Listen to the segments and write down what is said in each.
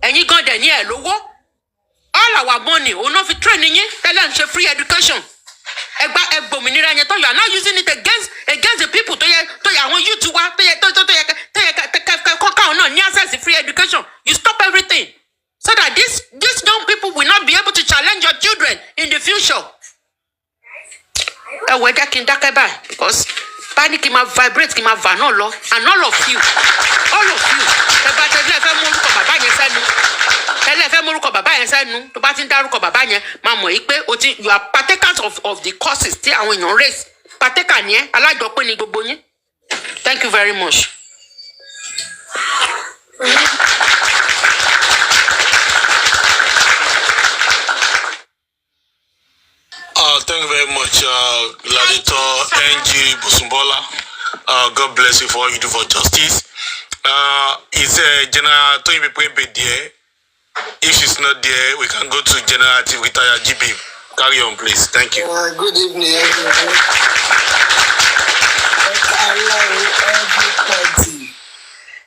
ẹ̀yin gan dẹ̀ ní ẹ̀ lówó all our money òun náà fi train yín tẹ́lẹ̀ ń ṣe free education ẹgbòmìnira yẹn tó you are now using it against the people tó yẹ àwọn youth wa tó yẹ káwọn náà ní access to free education. You stop everything so that these young people will not be able to challenge your children in the future. ẹ wọ ẹ jẹ́ kí n dákẹ́ báyìí because báyìí kí n máa vibrate kí n máa va náà lọ and all of you ẹ bá tẹ́lẹ̀ fẹ́ mú orúkọ bàbá yẹn sẹ́nu tẹ́lẹ̀ fẹ́ mú orúkọ bàbá yẹn sẹ́nu tó bá ti ń dárúkọ bàbá yẹn máa mọ̀ yí pé you are partakers of the causes tí àwọn èèyàn raise partaker ni ẹ alájọpín ni gbogbo yín. Thank you very much. Thank you very much, Gladiator NG Busumbola. God bless you for all you do for justice. Is General Tony Pembe there? If she's not there, we can go to General Tivitaya GB. Carry on, please. Thank you. Good evening, everyone. Everybody.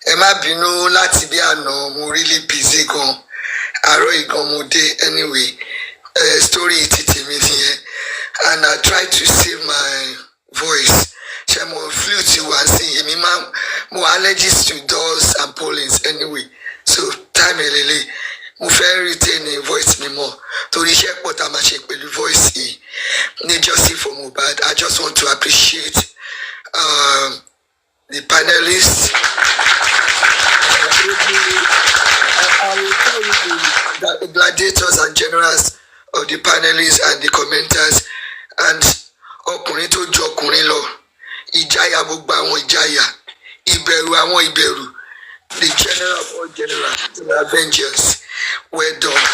Ẹ má bínú láti bí àná, mo really busy gan. Àárọ̀ ìgan mo dé anyway. Story títí mi nìyẹn. And I try to save my voice. Ṣé mo flute wá sí èmi máa mo allergies to doors and pollens anyway. So time elele mo fẹ́ retain a voice mi mọ́ torí iṣẹ́ pọ̀ tá a máa ṣe pẹ̀lú voice yìí ní Justice for Mohbad. I just want to appreciate the panelists. I will tell you the gladiators and generals of the panelists and the commenters and ọkùnrin tó ju ọkùnrin lọ ìjáyà gbogbo àwọn ìjáyà ìbẹ̀rù àwọn ìbẹ̀rù the general of all generals the avengers well done.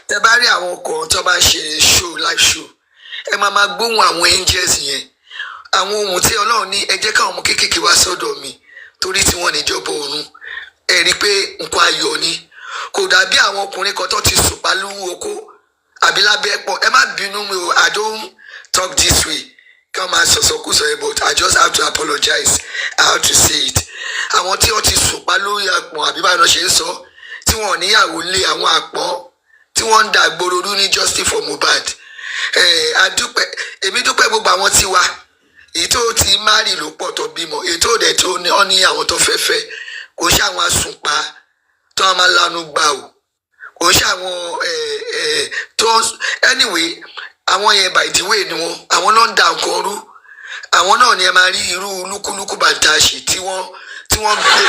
Tẹ́ bá rí àwọn kan tó bá ṣe show live show ẹ máa gbóhùn àwọn angels yẹn àwọn ohun tí Ọlọ́run ní ẹ jẹ́ káwọn ọmọ kéékèèké wá sọ́dọ̀ mi torí tí wọ́n níjọba ọ̀run ẹ rí i pé nǹkan ayọ̀ ni kò dàbí àwọn ọkùnrin kan tó ti sùn pálú oko àbí lábẹ́ pọ̀ ẹ má bínú mi o I don't talk this way ká máa sọ̀sọ̀kúsọ ẹ but I just have to apologize I have to say it àwọn tí wọ́n ti sùn pálú àpọ̀n àbí báyìí ṣe ń sọ tí wọ́n níyàwó lé àwọn àpọ̀n tí wọ́n ń da gbòòrò ní Justice for Mohbad èmi dúpẹ́ gbogbo àwọn tí wá èyí tó ti márì ló pọ̀ tó bímọ èyí tó dẹ̀ tó ní àwọn tó fẹ́ fẹ́ kò ṣe àwọn asùnpa tó wọn máa lanu gbà o kò ṣe àwọn tó anyway àwọn yẹn by the way ni wọn àwọn náà ń da nǹkan rú àwọn náà ni ẹ máa rí irú lúkúlúkú bàtàṣì tí wọ́n gbé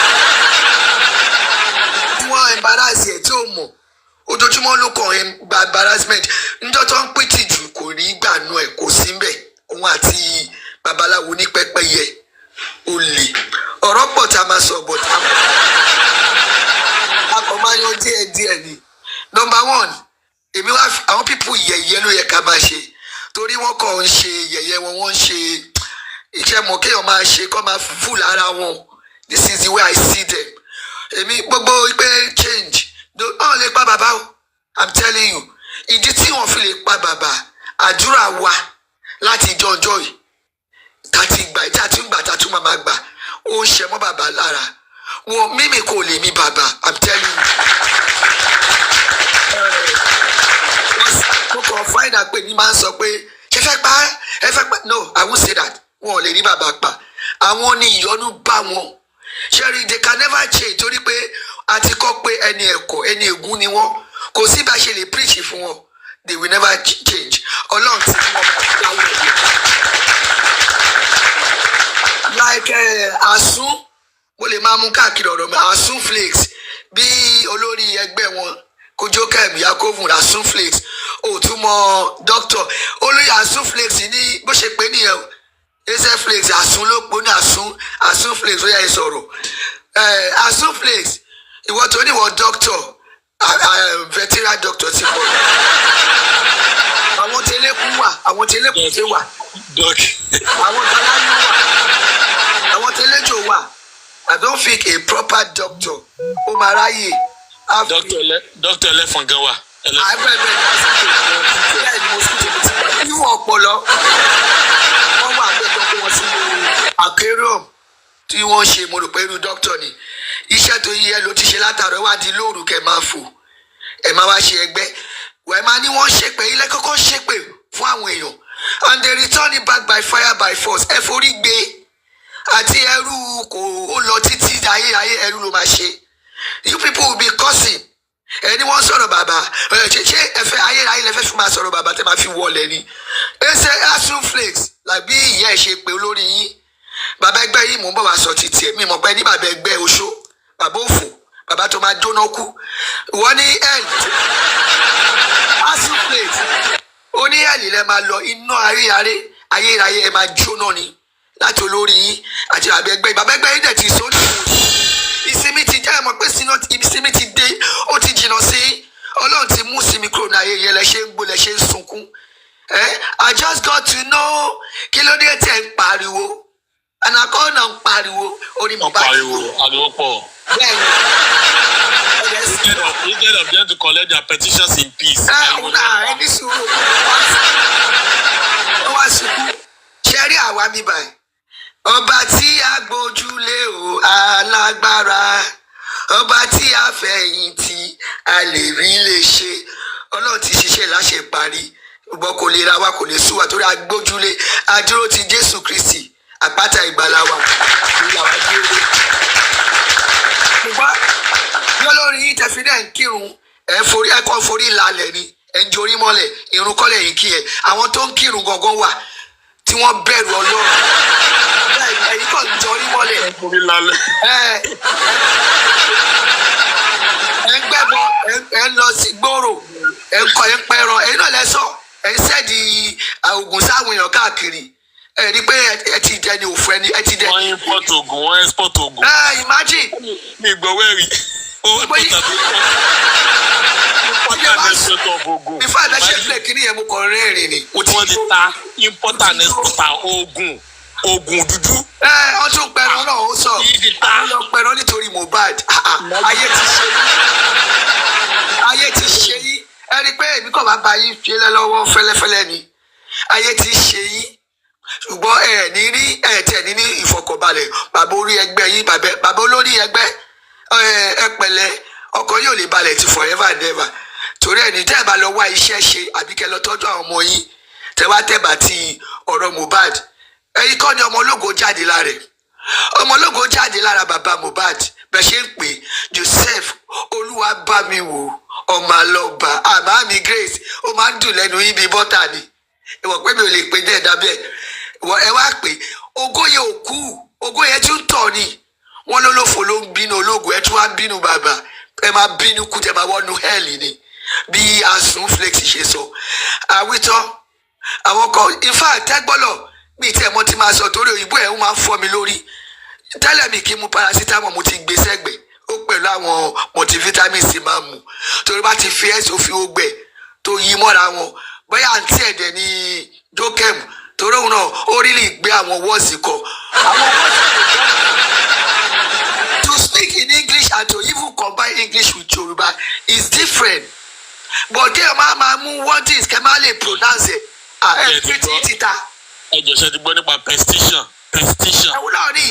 tí wọ́n embarrass ẹ̀ tí ò mọ̀ ojoojúmọ́ ló kàn gba embarrassment níjọ́ tó ń pìtì jù kò rí gbànú ẹ̀ kò sí mbẹ̀ òun àti babaláwo ní pẹ́pẹ́yẹ olè ọ̀rọ̀ pọ̀ tá a máa sọ bọ̀ tá a kò máa yan díẹ̀ ni. Number one èmi wá àwọn pípù yẹ̀yẹ́ ló yẹ ká máa ṣe torí wọ́n kàn ń ṣe yẹ̀yẹ́ wọ́n ń ṣe iṣẹ́ mọ̀ kéèyàn máa ṣe kọ́ máa fù lára wọn. This is the way I see them. Èmi gbogbo pé change ọ̀n lè pa bàbá o I'm telling you ìdí tí wọ́n fi lè pa bàbá àdúrà wa láti jọjọ́ yìí tàti gbà tí a ti ń gbà tá a tún máa gbà ó ń ṣe mọ́ bàbá lára wọn mímì kò lè mí bàbá I'm telling you. mo kàn fáìdà pé ní máa ń sọ pé ṣe fẹ́ pa ẹ fẹ́ pa no I won't say that wọn ò lè rí bàbá pa àwọn ní ìyọnu bá wọn ṣẹ́rí they can never change torí pé a ti kọ́ pé ẹni ẹ̀kọ́ ẹni ègún ni wọ́n kò sí bá ṣe lè preach fún wọn they will never change ọlọ́run ti mú wọn láwọn ẹ̀yẹ. Like Asun mo lè máa mú káàkiri ọ̀rọ̀ mi Asun Flakes bí olórí ẹgbẹ́ wọn Kojokem Yakovu Asun Flakes òtún mọ doctor olórí Asun Flakes ní bó ṣe pé nìyẹn Ace Flakes Asun ló pọ̀ ní Asun Flakes ó yà ẹ sọ̀rọ̀ Asun Flakes ìwọ tó ní ìwọ doctor veteran doctor ti pọ̀ àwọn tẹlẹkùn wà àwọn tẹlẹkùn tẹ wà àwọn tẹlẹkùn wà àwọn tẹlẹjọ wà I don't think a proper doctor ó máa ráyè. doctor ẹlẹ́fọ̀n gan wà. àbẹ̀bẹ̀ ní hospital ti gbà níwọ̀n ọpọlọ wọ́n wà bẹ́ẹ̀ tó kó wọn sí aquarium tí wọ́n ṣe mo rò pé irú dókítà ni iṣẹ́ tó yẹ ló ti ṣe látàrọ wá di lóru kẹ máa fò ẹ máa wá ṣe ẹgbẹ́ wẹ́ẹ́ máa ní wọ́n ṣépè ilé kọ́kọ́ ṣépè fún àwọn èèyàn and they return it back by fire by force ẹ forí gbé àti ẹrú kò ó lọ títí ayérayé ẹrú ló máa ṣe you people will be cursing ẹni wọ́n sọ̀rọ̀ bàbá ṣe ẹfẹ ayérayé lẹfẹ fi máa sọ̀rọ̀ bàbá tẹ máa fi wọlé ni ẹsẹ asun flakes làbí ìyá ẹ ṣe pé olórí yín bàbá ẹgbẹ́ yìí mò ń bọ̀ wá sọ títí ẹ mi mọ̀ pé ní bàbá ẹgbẹ́ oṣó bàbá òfò bàbá tó máa jóná kú wọ́n ní end asun flakes ó ní ẹ̀lì lẹ máa lọ iná ayérayé ẹ máa jóná ni láti olórí yín àti bàbá ẹgbẹ́ yìí dẹ̀ ti sọ ní ìsinmi ti jẹ́ ẹ̀mọ́ pé ìsinmi ti dé ó ti jìnnà sí ọlọ́run ti mú sinmi kúrò ní ayé yẹn lẹ ṣe ń gbó lẹ ṣe ń sunkún I just got to know kí ló dé tẹ̀ ń pariwo anakọ́ náà ń pariwo orí mi bá pariwo ariwo pọ̀. Instead of them to collect their petitions in peace. Ẹni sùúrù ó wá sùkú ṣe rí àwa mi báyìí ọba tí a gbójúlé o alágbára ọba tí a fẹ̀yìntì a lè rí lè ṣe ọlọ́run ti ṣiṣẹ́ láṣẹ parí gbogbo kò lè ra wa kò lè sú wa torí a gbójúlé adúró ti Jésù Kristi àpáta ìgbàlà wa ìlà wa dúró. ṣùgbọ́n lọ́lọ́rin yìí tẹ̀ fi dẹ̀ ń kírun ẹ̀kọ́ forí lálẹ́ ni ẹ̀ ń jorí mọ́lẹ̀ irun kọ́lẹ̀ yìí kí ẹ̀ àwọn tó ń kírun gangan wà tí wọ́n bẹ̀rù Ọlọ́run ẹ̀yìn kan jorí mọ́lẹ̀ ẹ̀ ń gbẹ́bọ ẹ̀ ń lọ sí gbòòrò ẹ̀ ń kọ́ ẹ̀ ń pẹran ẹ̀yìn náà lẹ́sọ̀ ẹ̀ ń sẹ́ẹ̀dì ògùn sáwọn èèyàn káàkiri ẹ̀ rí pé ẹ ti dẹni òfò ẹni ẹ ti dẹni. wọ́n import ogun wọ́n export ogun. Imagine. mi gbọ́ wẹ́rì owó ìpọ́tà tó importer and exporter of ogun. ìfọ̀ àdáṣe plẹ̀ kí ni ẹ̀ mú kọ rẹ́rìn ni. wọ́n ti ta importer and exporter ogun dúdú. wọ́n tún pẹ̀rọ náà ó sọ àwọn lọ pẹ̀rọ nítorí Mohbad ayé ti ṣe yí ẹ rí i pé èmi kàn máa bá yín fi lẹ́ lọ́wọ́ fẹ́lẹ́fẹ́lẹ́ ni ayé ti ṣe yí ṣùgbọ́n tẹ̀ ní ìfọkànbalẹ̀ bàbá orí ẹgbẹ́ yín bàbá olórí ẹgbẹ́ ẹ pẹ̀lẹ́ ọkàn yóò lè balẹ̀ ti forever and ever torí ẹni tẹ́ ẹ bá lọ wá iṣẹ́ ṣe àbí kẹ́ lọ tọ́jú àwọn ọmọ yín tẹ́ wá tẹ́ bá ti ọ̀rọ̀ Mohbad ẹ̀yin kọ́ ni ọmọ ológo jáde lára ẹ̀ ọmọ ológo jáde lára bàbá Mohbad bẹ́ẹ̀ ṣe ń pè Joseph olúwa bá mi wò ọmọ àlọ́ba àmà mi Grace ó máa ń dùn lẹ́nu yín bíi bọ́tà ni ìwọ̀n pé mi ò lè pè dé ẹ̀dá bẹ́ẹ̀ ẹ wá pé ògo yẹn ò kú ògo yẹn tún tọ̀ ni wọ́n lólófò ló ń bínú ológo ẹ tún wá ń bínú bàbá ẹ máa bínú kú tẹ máa wọnú hẹ́ẹ̀lì ni bí asun flakes ṣe sọ àwítọ́ àwọn kan ifá tẹ́gbọ́lọ̀ mi tẹ́ mọ́ ti máa sọ torí òyìnbó ẹ̀ ń máa ń fọ́ mi lórí tẹ́lẹ̀ mi kí n mu paracetamol mo ti gbé sẹ́gbẹ̀ẹ́ ó pẹ̀lú àwọn multivitamins máa mú torí bá ti fi ẹ̀sùn fi ó gbẹ tó yí mọ́ra wọn bóyá àǹtí ẹ̀dẹ̀ ní jókèmù torí òun náà ó rí lè gbé àwọn wọ́ọ̀sì kọ. To speak in English and to even combine English with Yoruba is different. But kí ẹ máa mú words kẹ́ máa lè pronounce ẹ̀ ẹ̀ fi tí títa. ẹ jọ ṣe ti gbọ́ nípa pesticide. ẹ̀wọ̀n náà ní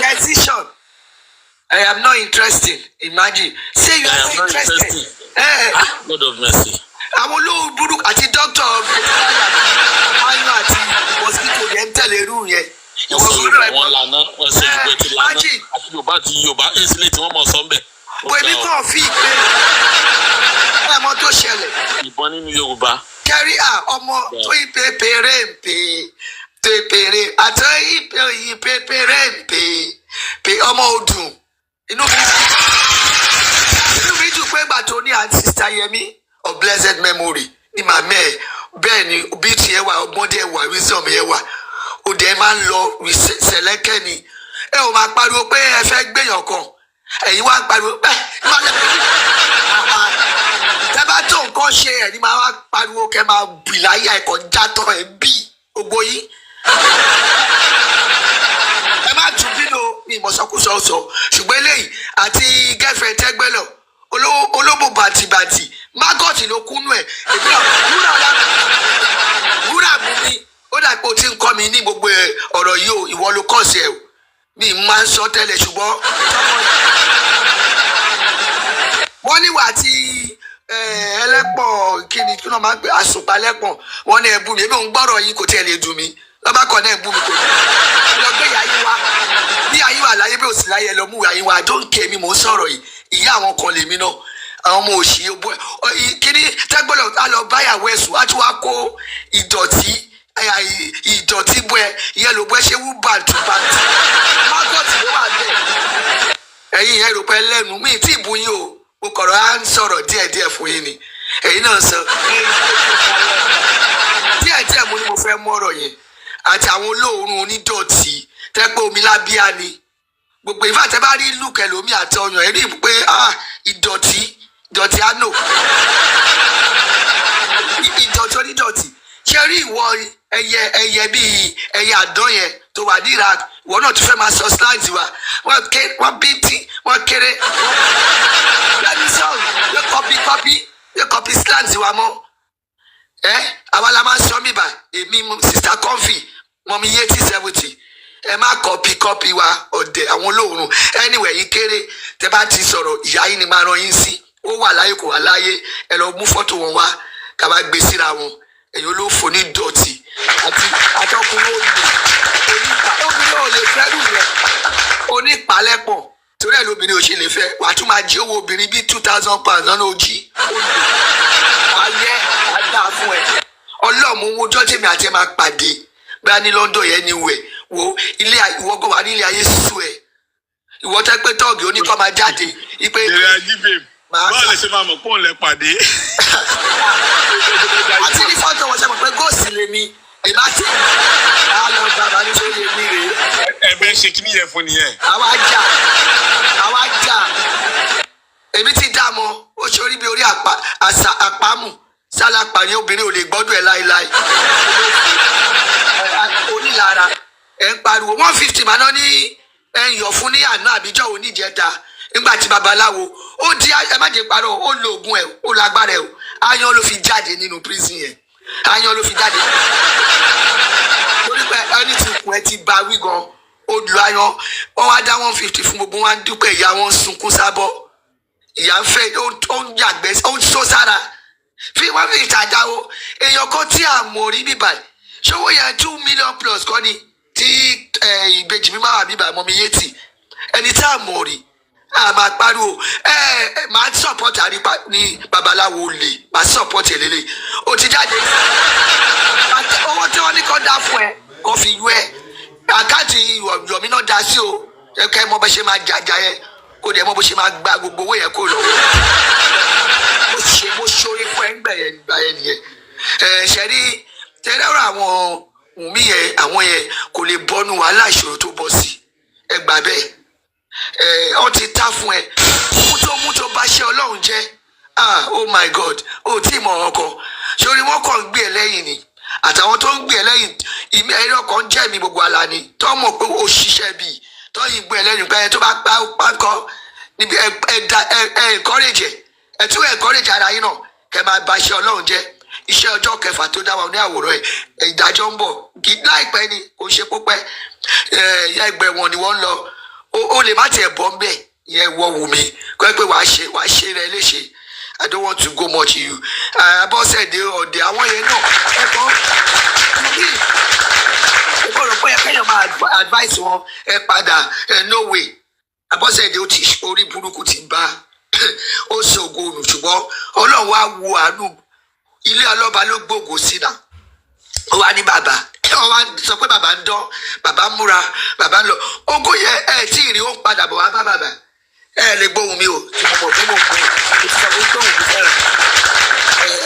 pesticide. I am not interested. Imagine. Say you are not interested. God of mercy. Àwọn olóhùn burúkú àti dókítà ayọ̀ àti mosquito yẹn ń tẹ̀lé irú yẹn. Wọ́n lànà wọ́n ṣe ìgbẹ́ ti lànà àti Yorùbá ìsílẹ̀ tí wọ́n mọ̀ sọ́ńbẹ̀. Bó ebi kàn fi ìpè ẹ̀mọ́ tó ṣẹlẹ̀. Ìbọn nínú Yorùbá. Kẹ́rí ọmọ tó yí pépéré ń pè pépéré àtọ́ yí pépéré ń pè ọmọ ọdún. Inú mi dùn pé ìgbà tó ní àti Sister Yemi of blessed memory ní màmá ẹ̀ bẹ́ẹ̀ ni bí tiẹ̀ wà ọgbọ́ndé ẹ̀ wà wisdom ẹ̀ wà òde ẹ̀ máa ń lọ sẹ̀lẹ́kẹ́ ni ẹ ò máa pariwo pé ẹ fẹ́ gbéyàn kan ẹ̀yin wá ń pariwo bẹ́ẹ̀ tẹ́ bá tó nǹkan ṣe ẹ̀ ní máa wá pariwo kẹ́ máa bì láyà ẹ̀kọ́ játọ̀ ẹ̀ bí gbogbo yìí ẹ má tún bínú ní ìmọ̀sọ́kúsọ sọ ṣùgbọ́n eléyìí àti girlfriend tẹ́gbẹ́lọ̀ olóbò bàtìbàtì magọ́tì ló kúnú ẹ̀ wúrà bù mí ó dà pé o ti ń kọ́ mi ní gbogbo ọ̀rọ̀ yìí o ìwọ ló kọ́ sí ẹ o mi máa ń sọ tẹ́lẹ̀ ṣùgbọ́n wọ́n níwà tí ẹlẹ́pọ̀ kí ni kí wọ́n máa ń pè àsùnpalẹ́pọ̀ wọ́n ní ẹbú mi èmi ò ń gbọ́rọ̀ yìí kò tiẹ̀ lè dùn mí lọ́ba kan náà ẹbú mi kò dùn lọ gbé ìyá yín wá bí ayé wà láyé bí òsì láyé lọ mú ìyá yín wá àdóǹkè mi mò ń sọ̀rọ̀ yìí ìyá àwọn kan lèmi náà àwọn ọmọ òṣì kíní tẹ́gbọ́lọ̀ á lọ báyàwó ẹ̀sùn á tún wá kó ìdọ̀tí bọ́ ẹ ìyẹn ló bọ́ ẹ ṣe wú bàǹtùbàǹtù mágọ́tì ló wà bẹ́ẹ̀ ẹ̀yin ìyẹn rò pé lẹ́nu mi tí ìbú yín o mo kọ̀rọ̀ á ń sọ̀rọ̀ díẹ̀díẹ̀ fún yín ni ẹ̀yin náà sọ díẹ̀díẹ̀ mo ní mo fẹ́ mú ọ̀rọ̀ yẹn àti àwọn olóòórùn onídọ̀tí tẹ́ pé omi lábíà ni gbogbo ìfà tẹ́ bá rí lùkẹ́ lómi àti ọyàn ẹ̀ rí i pé ìdọ̀tí àánò ìdọ̀tí onídọ̀tí ṣe rí ìwọ ẹyẹ bíi ẹyẹ àdán yẹn tó wà ní Iraq ìwọ náà tún fẹ́ máa sọ slides wa wọ́n bí tí wọ́n kéré lẹ́nu sọ̀rọ̀ yóò kọ́pì slides wa mọ́ àwa la máa ń sọ bíbà èmi sista Comfy mọ̀mí yétí 70 ẹ má kọ́pì wa ọ̀dẹ̀ àwọn olóòórùn anyway yìí kéré tẹ bá ti sọ̀rọ̀ ìyá yìí ni máa ran yín sí ó wà láyé kò wà láyé ẹ lọ mú fọ́tò wọn wá ká bá gbé síra wọn èyí ló fò ní dọ̀tí àti ọkùnrin obìnrin ò lè fẹ́ lù rẹ̀ onípalẹ́pọ̀ torí ẹ̀ lóbìnrin ò ṣe lè fẹ́ wàá tún máa jí owó obìnrin bíi 2,000 pounds lọ́nà òjì alẹ́ àdá fún ẹ ọlọ́mú owó jọ́jẹ́mi àti ẹ máa pàdé bá ní London yẹn ni wẹ̀ wo ilé ìwọ́gbọ̀n wà nílé ayé sísú ẹ̀ ìwọ́ tẹ́ pé tọ́ọ̀gì oníkọ́ máa jáde ipe. èrè ajíbè báwo lè ṣe máa mọ̀ pọ́n lẹ pàdé. àti ní fọ́tò wọn ṣe mọ̀ pé góòsì lèmi ìbá tí a lọ bàbá ní sórí èmi rèé. ẹ̀bẹ̀ ṣe kí nìyẹn fún nìyẹn. àwa jà èmi ti dá mọ ó ṣorí bí orí àpamù sálàpà ní obìnrin ò lè gbọ́dọ̀ ẹ̀ láéláé onílara ẹ̀ ń pariwo 150 màá ná ní ẹ̀yọ̀ fún ní àná àbíjọ́ oníjẹta nígbà tí babaláwo ó di ẹ má jẹ parọ́ ó lo oògùn ẹ̀ ó lágbára ẹ̀ o ayan ló fi jáde nínú prison yẹn ayan ló fi jáde lórí pé ẹni tí ikùn ẹ ti ba wí gan ó lu ayan wọn wá dá 150 fún gbogbo wọn dúpẹ́ ìyá wọn sunkún sábọ́ ìyá ń fẹ́ ó ń yàgbẹ́ ó ń sọ sára fi wọ́n fi ìtajà o èèyàn kan tí a mọ̀ rí bíbà ṣòwò yẹn 2 million plus kọ́ ni tí ìbejì mi máa wà bíbà mọ́ mi yé tì ẹni tí a mọ̀ rí a máa pariwo máa support àrípa ní babaláwo lè máa support ẹ̀ lélẹ̀ o ti jáde owó tí wọ́n ní kọ́ dá fún ẹ kó fi yú ẹ àkáǹtì yọ̀mí náà dá sí o kẹ́ mọ bẹ́ ṣe máa jàjà yẹn kó dẹ̀ mọ bó ṣe máa gba gbogbo owó yẹn kó lọ mo ṣoore fún ẹ ń gbà yẹn nìyẹn ṣẹ́rí tẹ́lẹ̀rọ àwọn wùmí yẹn àwọn yẹn kò lè bọ́nu wàhálà ìṣòro tó bọ́ sí ẹ gbà bẹ́ẹ̀ ọ ti ta fún ẹ mú tó bá ṣe Ọlọ́run jẹ́ oh my God ó tí mọ̀ ọkọ̀ sórí wọn kàn ń gbé ẹ lẹ́yìn ni àtàwọn tó ń gbé ẹ lẹ́yìn ìmí ẹ̀rọ kan jẹ́ mi gbogbo àlá ni tó mọ̀ pé ó ṣiṣẹ́ bíi tó yìn gbé ẹ lẹ́yìn pé tó bá pákọ́ níbi ẹ encourage ẹ tún encourage ara yín náà kẹ máa bá ṣe Ọlọ́run jẹ́ iṣẹ́ ọjọ́ kẹfà tó dá wa ní àwòrán ẹ̀ ìdájọ́ ń bọ̀ láìpẹ́ ni kò ṣe pópẹ́ ẹgbẹ́ wọn ni wọ́n ń lọ o lè má tiẹ̀ bọ́ mbẹ́ yẹn wọ wù mí kọ́ ẹ pé wàá ṣe rẹ léṣe I don't want to go much you abọ́sẹ̀dé ọ̀dẹ̀ àwọn yẹn náà ẹ̀kọ́ bí ẹ̀kọ́ rẹ̀ pé ẹ̀kẹ́yàn máa advice wọn ẹ padà no way abọ́sẹ̀dé orí burúkú ti bá ó ṣògo òrùn ṣùgbọ́n Ọlọ́run wá wo àánú ilé ọlọ́ba ló gbòògò sí náà ó wá ní bàbá wọ́n wá sọ pé bàbá ń dán bàbá ń múra bàbá ń lọ ogún yẹ ẹ tí ì rí ó ń padà bọ̀ wá bá bàbá ẹ lè gbóhùn mi o tí mo mọ̀ pé mo gbé o ti sọ pé gbóhùn mi fẹ́ràn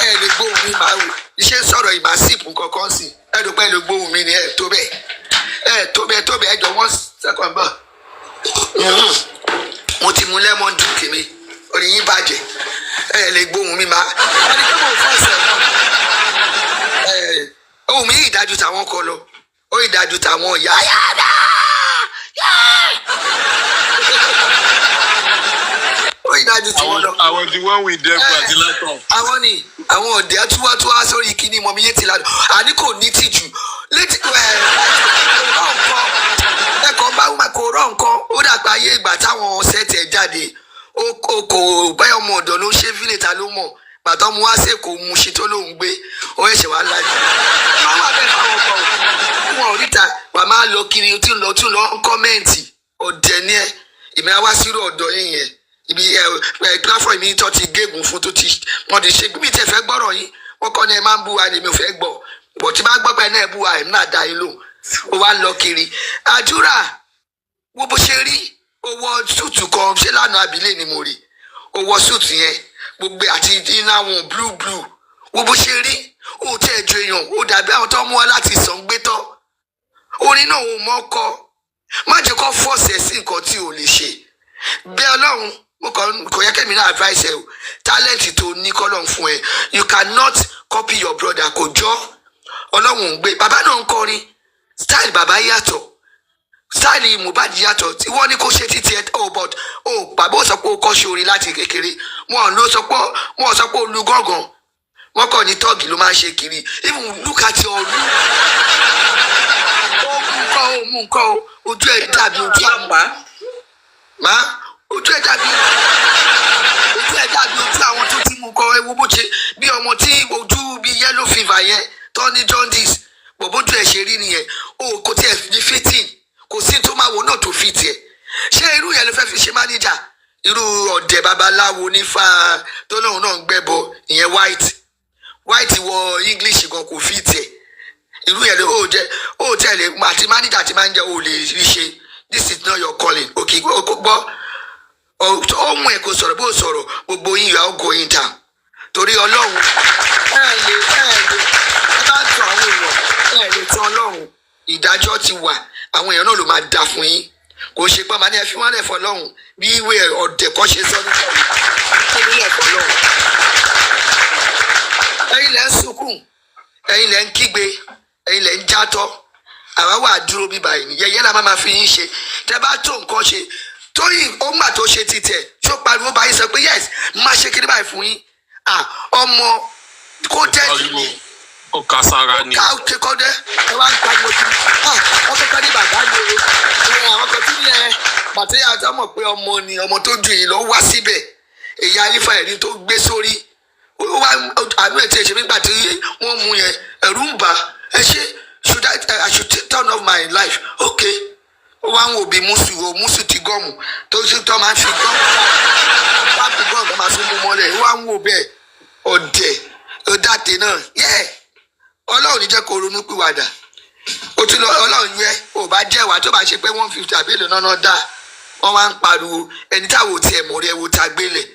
ẹ lè gbóhùn mi máa wò iṣẹ́ sọ̀rọ̀ ìmásìpù kankan sí ẹ dùn pé ẹ lè gbóhùn mi ni ẹ tó bẹ́ẹ̀ ẹ jọ wọ́n sẹ́kọ̀ọ́ bọ̀ mo ti mu lemon drink mi orí yín bàjẹ́ ẹ lè gbóhùn mi máa ẹni pé mo fọ́ ọ̀sẹ̀ náà ohun mi ìdájú tàwọn kọ lọ ó ìdájú tàwọn ìyá yàrá ó ìdájú tí wọn lọ. àwọn tí wọn wí dẹkùn àti látọ. àwọn ni àwọn ọ̀dẹ́ túwátúwá sórí kíní mọ̀mí yé ti ládùn àní kò ní tìjú létí ẹ̀kọ́ bá wùmá kò rọ̀ nǹkan ó dàgbà ayé ìgbà táwọn sẹ́ẹ̀tì ẹ̀ jáde ó kò báyọ̀ ọmọ ọ̀dọ́ ló ṣe fílẹ̀ ta ló mọ̀ bàtọ́ mu wá sí èkó mu ṣe tó lóun gbé ó ẹ̀ṣẹ̀ wá lájú máa wà bẹ́ẹ̀ fáwọn ọkọ̀ wọn ò ríta wà máa lọ kiri tí ń lọ kọ́mẹ́ǹtì ọ̀dẹ̀ ni ẹ ìmọ̀ àwa sírò ọ̀dọ́ yín yẹn ibi platform mi tó ti gégùn fún tó ti wọ́n ti ṣe bí mi tẹ̀ fẹ́ gbọ́rọ̀ yín wọ́n kọ́ ni ẹ máa ń bú wa ni mi ò fẹ́ gbọ́ bọ̀ tí bá gbọ́ pé náà bú wa ẹ̀ náà dá yín lò ó wá lọ kiri àdúrà wo bó ṣe rí owó súùtù kan ṣé lánàá abilé ni mo rí owó súùtù yẹn gbogbo àti iná wọn blue wo bó ṣe rí ó tẹ̀ ju èèyàn ó dàbí àwọn tó mú wa láti sàn gbé tọ́ orin náà ò mọ́ kọ́ má jẹ́ kó fọ́ọ̀sì sí nǹkan tí ò lè ṣe bẹ́ẹ̀ ọlọ́run kò yẹ kẹ́mi náà advice ẹ o talent tó ní kọ́lọ́n fún ẹ you cannot copy your brother kò jọ́ ọlọ́run ò ń gbé bàbá náà ń kọrin style bàbá yàtọ̀ style Mohbad yàtọ̀ tí wọ́n ní kó ṣe títí ẹ but bàbá ò sọ pé ó kọ́ ṣe orin láti kékeré wọn sọ pé ó lu gángan wọn kàn ní tọ́ọ̀gì ló máa ń ṣe kiri even look at your look ó mú nǹkan o ojú ẹ̀ dàbí ojú àpá ojú ẹ̀ dàbí ojú àwọn tó ti mú kọ ewu bó ṣe bí ọmọ tí ojú bí yellow fever yẹn tó ní jaundice bòbójú ẹ̀ ṣe rí nìyẹn kò tiẹ̀ ní fitting kò sí tó máa wò náà tó fit ẹ̀ ṣé irú yẹn ló fẹ́ fi ṣe mánéjà irú ọ̀dẹ̀ babaláwo nífa tó lóun náà ń gbẹ́bọ ìyẹn white wọ English gan kò fit ẹ̀ irú yẹn ló ó tẹ̀lé àti mánéjà ti máa ń jẹ́ ó lè rí ṣe this is not your calling òkè gbọ́ ohun ẹ̀ kò sọ̀rọ̀ bó sọ̀rọ̀ gbogbo yín yóò go in down torí ọlọ́run ẹ bá tọ àwọn èèyàn lè tọ ọlọ́run ìdájọ́ ti wà àwọn èèyàn náà ló máa dà fún yín kò ṣe pé màá ní ẹ fi wọ́n lẹ̀ fọ́ lọ́hùn bí ìwé ọ̀dẹ̀ kan ṣe sọ nípa ìwé lẹ̀ fọ́ lọ́hùn ẹ̀yin lẹ́ ń sunkún ẹ̀yin lẹ́ ń kígbe ẹ̀yin lẹ́ ń játọ́ àwa wà dúró bíbá yìí yẹyẹ la máa fi yín ṣe tẹ́ bá tó nǹkan ṣe torí ó mà tó ṣe títẹ̀ tó pariwo báyìí sọ pé yes má ṣe kiri báyìí fún yín ọmọ kó tẹ́tù ni ó ká sára ni. ká kékọ́ dẹ́ ẹ wá ń pariwo kiri wọ́n kọ́kọ́ ní bàbá mi o àwọn kan tún yẹ bàtí àtọ́ mọ̀ pé ọmọ ni ọmọ tó ju yìí lọ wá síbẹ̀ èyí alifa ẹ̀rí tó gbé sórí àánú ẹ̀ tí ẹ ṣe nígbà tí wọ́n mú yẹn ẹ̀rù ń bà ẹ ṣe I should turn off my life okay ó wá ń wò bí mùsù ti gọ́ọ̀mù tó ṣe tó máa ń fi gọ́ọ̀mù bá fi gọ́ọ̀mù máa fi mú mọ́lẹ̀ ó wá ń wò bẹ́ẹ̀ ọ̀dẹ̀ ọ̀dàtẹ̀ náà yẹ́ ọlọ́run ní jẹ́ kó ronú pìwàdà ó tún lọ ọlọ́run yẹ ò bá jẹ́ wà tó bá ṣe pé 150 àbẹ́lẹ̀ náà dá wọ́n wá ń pariwo ẹni táwọn ò tiẹ̀ mọ̀ rẹ̀ wò ta gbélẹ̀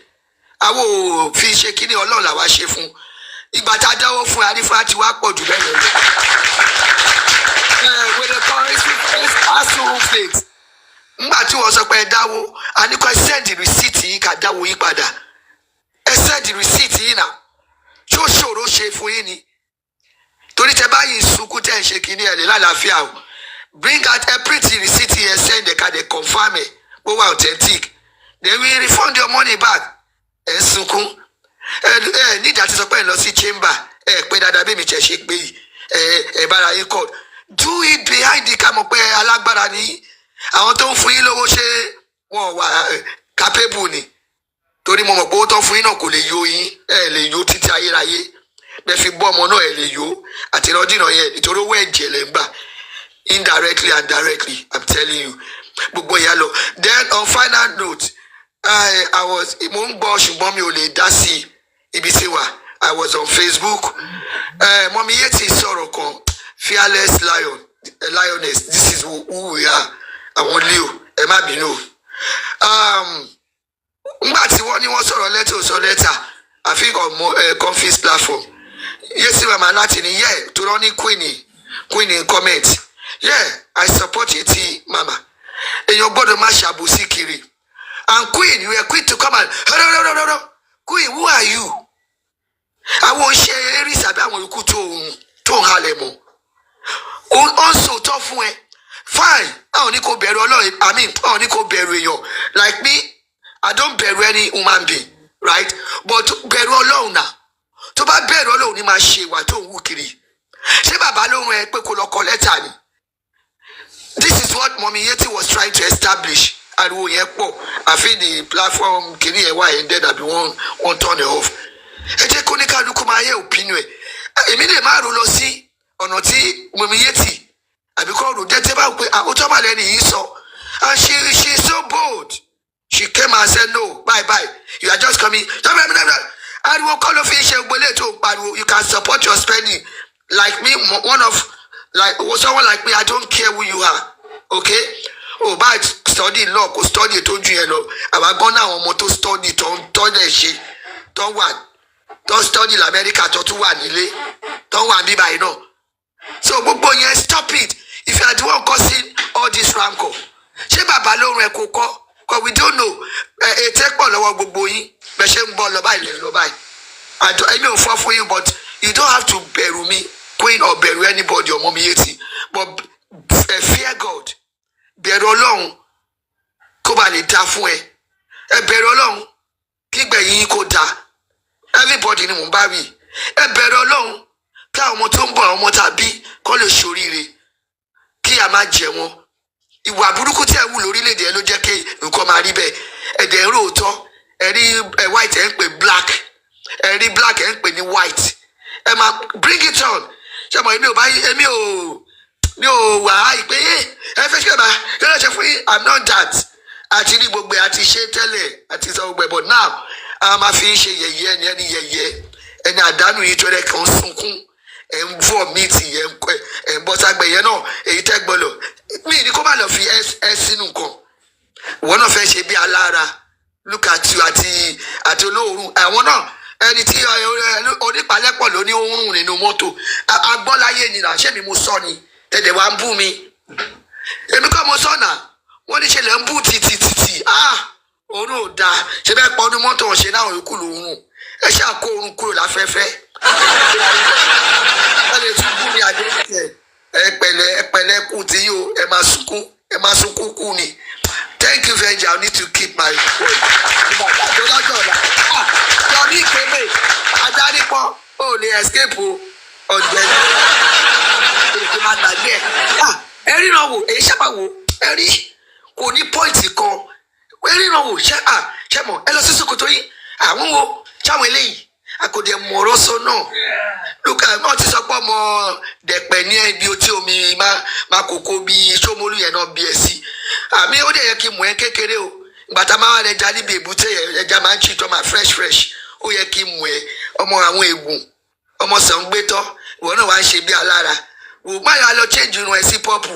àwọn ò fi ṣe kíní ọlọ́run làwa ṣe fún ìgbà tá a dáwọ́ fún arífà tí wàá pọ̀ jù bẹ́ẹ̀ lọ. wẹ́rẹ́ kọ́rẹ́sì asùnwó plate ńgbà tí wọ́n sọ pé ẹ dáwó àníkọ́ ẹ sẹ́ndì rìsíìtì yìí ká dáwó yìí padà ẹ sẹ́ndì rìsíìtì yìí náà tí ó ṣòro ṣe fún yín ni torí tẹ báyìí sunkún tẹ ń ṣe kíní ẹ lè lálàáfíà o bring out ẹ print rìsíìtì yẹn send ẹ ká dẹ confirm ẹ ó wà authentic then we refund your money back ẹ sunkún ẹ níjà ti sọ pé ẹ lọ sí chamber ẹ pé dáadáa bí mi tẹ ṣe pé ẹ bára yín court do it behind the camera pé alágbára ni àwọn tó ń fún yín lówó ṣe wọn wà capable ni torí mo mọ̀ pé owó tó ń fún yín náà kò lè yó yín ẹ lè yó títí ayérayé bẹ́ẹ̀ fi bọ́ ọmọ náà ẹ lè yó àti ìrọ́dìnà yẹn nítorí owó ẹ̀jẹ̀ lẹ́ ń gbà indirectly and directly I'm telling you gbogbo ìyá lọ. Then on final note mo ń gbọ́ ṣùgbọ́n mi ò lè dá sí ibi tí wà I was on Facebook mọ́mí yé ti sọ̀rọ̀ kan fearless lioness this is who we are àwọn leo ẹ má bínú ngbà tí wọ́n ní wọ́n sọ̀rọ̀ lẹ́tà ò sọ lẹ́tà I think on Conference platform yéésì màmá láti ní yẹ tó rán ní queen comment yeah I support etí mama èèyàn gbọ́dọ̀ má ṣàbòsí kiri and queen you were quick to come and queen who are you àwọn ṣe eré ìsàbí àwọn ikú tó ń halẹ̀ mọ́ ó ń sòótọ́ fún ẹ fine àwọn ní kò bẹ̀rù ọlọ́run àwọn ní kò bẹ̀rù èèyàn like me I don't bẹ̀rù any human being right but bẹ̀rù ọlọ́run náà tó bá bẹ̀rù ọlọ́run ní máa ṣe ìwà tó ń wù kiri ṣé bàbá ló rán ẹ pé kó lọ kọ lẹ́tà ni? This is what Mommy Yeti was trying to establish. Ariwo yẹn pọ̀, àfi the platform kìíní ẹ̀ wá ended àbí wọ́n turn it off. Ẹ jẹ́ kó ní kálukú máa yẹ opinion ẹ̀. Èmi lè máa rò lọ sí ọ̀nà tí Mommy Yeti àbí kọ́ rò jẹ́ tẹ́ bá pé àwòtọ́ màlẹ́ nìyí sọ. And she is so bold. She came and said, no, bye. You are just coming. Ariwo kọ́ ló fi ṣe gbólé tó pariwo. You can support your spending. Like me, someone like me, I don't care who you are. Okay? Oh, but study law, kò study tó ju yẹn lọ. Àwa gan náà àwọn ọmọ tó study tó dẹ̀ ṣe tó study l'America tó tún wà nílé tó wà níbà yìí náà. So gbogbo yẹn stop it. If you are the one causing all this rancor, ṣé bàbá ló rẹ kó kọ́? Because we don't know. Ètè pọ̀ lọ́wọ́ gbogbo yín. Bẹ́ẹ̀ ṣe ń bọ̀ lọ báyìí lè lọ báyìí. Èmi ò fọ́ fún yín, but you don't have to bẹ̀rù mi, queen or bẹ̀rù anybody or Mommy Yeti. But fear God. Bẹ̀rù Ọlọ́run kó ba lè dá fún ẹ. Ẹ bẹ̀rù Ọlọ́run kí gbẹ̀yìn yín kó dá. Everybody ni mò ń bá wí. Ẹ bẹ̀rù Ọlọ́run kí àwọn ọmọ tó ń bọ̀ àwọn ọmọ tàbí kọ́ lè ṣoríire. Kí a máa jẹ wọn. Ìwà burúkú tí ẹ wù lórílẹ̀-èdè ẹ ló jẹ́ kí nǹkan máa rí bẹ́ẹ̀. Ẹ̀dẹ̀ ń ròótọ́. Ẹ rí white ẹ̀ ń pè black. Ẹ rí black ẹ̀ ń pè ní white. Ẹ máa bring it on. Ṣé mo mi ò wà á ìpè ẹ fẹ́ ṣe bá yọ̀rọ̀ ṣe fún yín. I'm not that. Àti rí gbogbo àti ṣe tẹ́lẹ̀ àti sọ gbogbo ẹ̀, but now a máa fi ń ṣe yẹ̀yẹ́ ẹni yẹ̀yẹ́ ẹni àdánù yìí tó rẹ̀ kàn sunkún ẹ̀ ń vọ̀ míìtì ẹ̀ ń bọ́ ságbẹ̀ yẹn náà èyí tẹ́ gbọ́dọ̀ mí ní kó má lọ fi ẹ sínú nǹkan. Ìwọ náà fẹ́ ṣe bí alára look at you àti olóòórùn àwọn náà ẹni tí onípàlẹ́pọ̀ ló ní oorun nínú mọ́tò agbọ́láyé ni là ṣé mi mo sọ ni tẹ̀lé wa ń bú mi èmi kọ́ mo sọ̀nà wọ́n ní ṣe lẹ́ ń bú títí oorun ò dáa ṣe bẹ́ẹ̀ pọ̀ ọdún mọ́tò ọ̀ṣẹ́ náà òyìnkù lòórùn ẹ ṣáà kó oorun kúrò láfẹ́fẹ́ ẹ lè tún bú mi àdéhùn ẹ pẹ̀lẹ́ kù tí yóò ẹ máa sunkún kù ni. Thank you very much. I need to keep my word. Johnny Kebe, Adaripo, oh, they escape on ẹ̀rí náà wò èyí sábà wò ẹ̀rí kò ní pọ́ìntì kan ẹ̀rí náà wò ṣe mọ̀ ẹ lọ sí Sokoto yìí àwọn wo ṣáwọn eléyìí àkòdè mọ̀ọ́rọ́ sọ náà lókà náà ti sọ pé ọmọ dẹ̀pẹ̀ ní ẹbí otí omi máa kókó bí Ṣómólú yẹn náà bí ẹ sí àmì ó dẹ̀ yẹ kí mú ẹ kékeré o gbàtà máa rẹ ẹja níbi èbúté ẹja máa ń ṣì tọ́ máa fresh ó yẹ kí mú ẹ ọmọ àwọn ègùn ọmọ sàngbétọ́ ìwọ náà wá ń ṣe bí alára wò má yà lọ change irun ẹ sí pọ́pù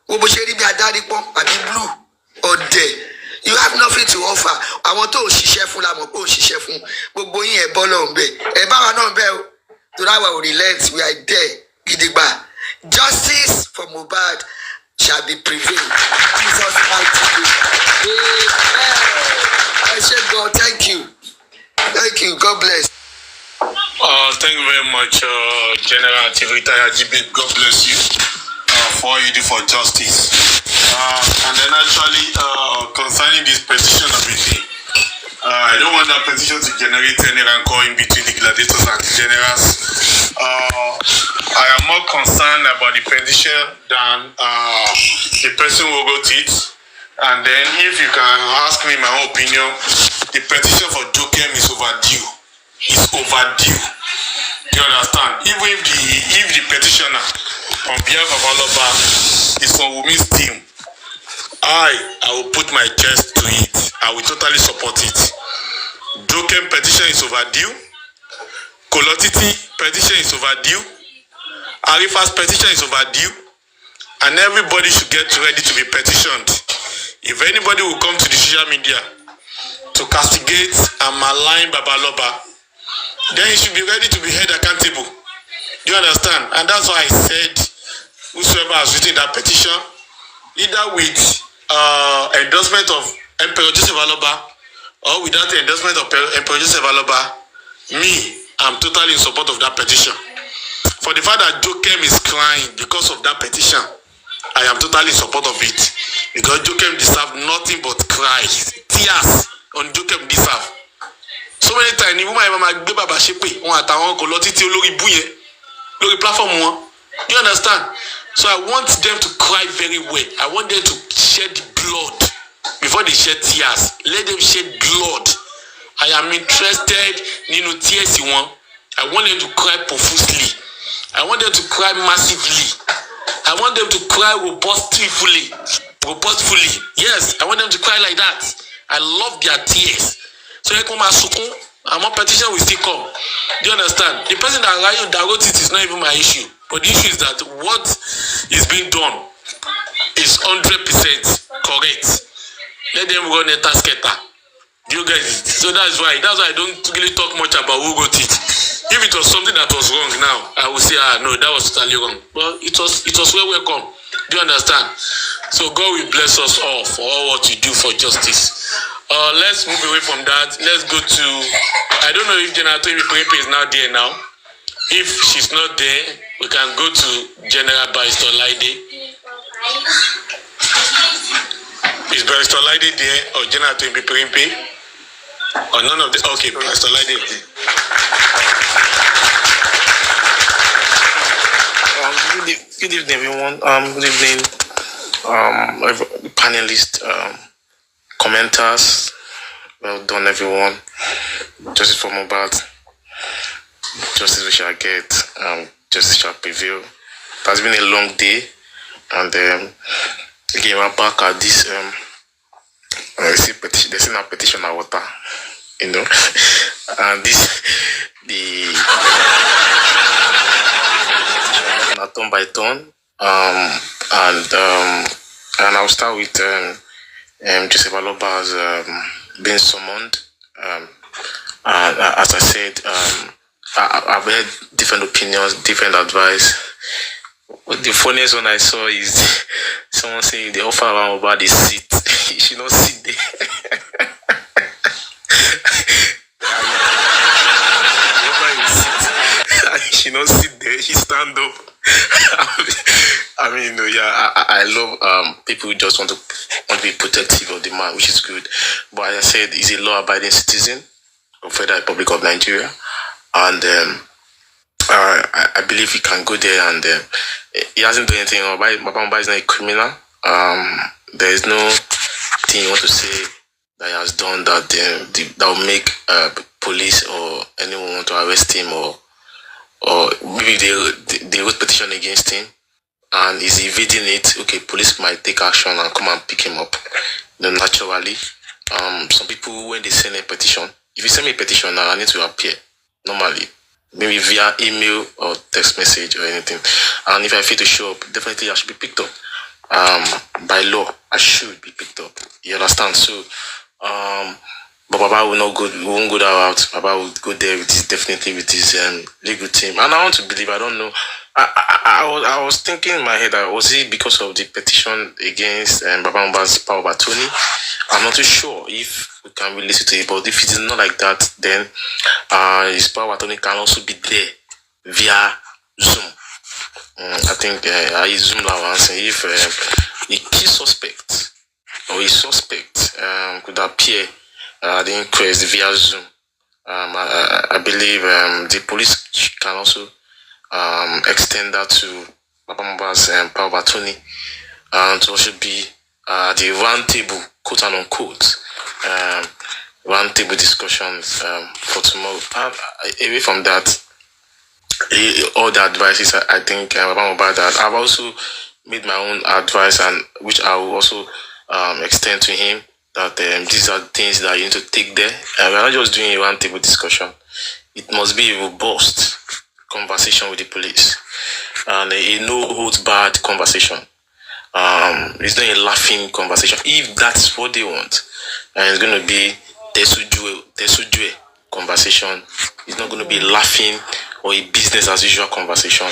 wo bó ṣe rí bí adarí pọ́n àbí blue ọ̀dẹ̀ you have nothing to offer àwọn tó ò ṣiṣẹ́ fún la mọ̀ pé ò ṣiṣẹ́ fún gbogbo yín ẹ̀ bọ́ lọ́hùn bẹ́ẹ̀ ẹ̀ bá wa náà bẹ́ẹ̀ o torí àwa ò relent we are there gidigba justice for Mohbad shall be prevailed Jesus mighty name ẹ ṣé God thank you God bless. Thank you very much, General Tivita Yajibe. God bless you for all you do for justice. And then actually, concerning this petition of it, I don't want that petition to generate any rancor in between the gladiators and the generals. I am more concerned about the petition than the person who wrote it. And then, if you can ask me my own opinion, the petition for Jokem is overdue. It's overdue. You understand? Even if the petitioner on behalf of Aloba is on Wumi's team, I will put my chest to it. I will totally support it. Jokem petition is overdue. Kolotiti petition is overdue. Arifa's petition is overdue. And everybody should get ready to be petitioned. If anybody will come to the social media to castigate and malign Babaloba, then he should be ready to be held accountable. Do you understand? And that's why I said, whosoever has written that petition, either with endorsement of Emperor Joseph Aloba or without the endorsement of Emperor Joseph Aloba, me, I'm totally in support of that petition. For the fact that Jokem is crying because of that petition, I am totally in support of it. Because Jokem deserves nothing but cries, tears on Jokem deserve. So many times, ni woman máa gbé bàbá ṣépè wọn àtàwọn kò lọ títí olórí bú yẹn lórí platform wọn. You understand? So I want them to cry very well. I want them to shed blood before they shed tears. Let them shed blood. I am interested nínú tears wọn. I want them to cry profusely. I want them to cry massively. I want them to cry robustly. Yes, I want them to cry like that. I love their tears. So they come and sukun, and more petition will still come. Do you understand? The person that wrote it is not even my issue. But the issue is that what is being done is 100% correct. Let them run a tasketa. Do you get it? So that's why I don't really talk much about who wrote it. If it was something that was wrong now, I would say, no, that was totally wrong. But it was well welcome. Do you understand? So God will bless us all for all what we do for justice. Let's move away from that. Let's go to, I don't know if General Toyin Perepe is now there now. If she's not there, we can go to General Barrister Laide. Is Barrister Laide there or General Toyin Perepe? Or none of the, okay, Barrister Laide is there. Good evening, everyone. Good evening, panelists, commenters. Well done, everyone. Justice for Mohbad. Justice we shall get. Justice shall prevail. It has been a long day, and again we're back at this. They see now petition at water, you know, and this turn by turn, and I'll start with Joseph Aloba's being summoned. And as I said, I've heard different opinions, different advice. The funniest one I saw is someone saying they offer around about the seat. You should not sit there. She not sit there, she stand up. I mean, yeah, I love people who just want to be protective of the man, which is good. But as I said, he's a law-abiding citizen of Federal Republic of Nigeria, and I believe he can go there, and he hasn't done anything. Baba is not a criminal. There is no thing you want to say that he has done that that will make police or anyone want to arrest him, or maybe they wrote petition against him and he's evading it. Okay, police might take action and come and pick him up. Naturally, some people, when they send a petition, if you send me a petition now, I need to appear normally, maybe via email or text message or anything. And if I fail to show up, definitely I should be picked up. By law, I should be picked up. You understand? So, but Baba will not go. We won't go that route. Baba will go there with his legal team. And I want to believe. I don't know. I was thinking in my head that was it because of the petition against Baba Mohbad's power of attorney. I'm not too sure if we can release it to it. But if it is not like that, then his power of attorney can also be there via Zoom. I think I Zoom allowance. If a key suspect or a suspect could appear at the inquest via Zoom, I believe the police can also extend that to Baba Mohbad's power of attorney, and to also be the round table, quote and unquote, round table discussions for tomorrow. Away from that, all the advices I think Baba Mohbad that I've also made my own advice, and which I will also extend to him, that these are things that you need to take there. We're not just doing a round table discussion. It must be a robust conversation with the police, and a no holds barred conversation. It's not a laughing conversation. If that's what they want, and it's going to be Tesujue conversation. It's not going to be laughing or a business as usual conversation.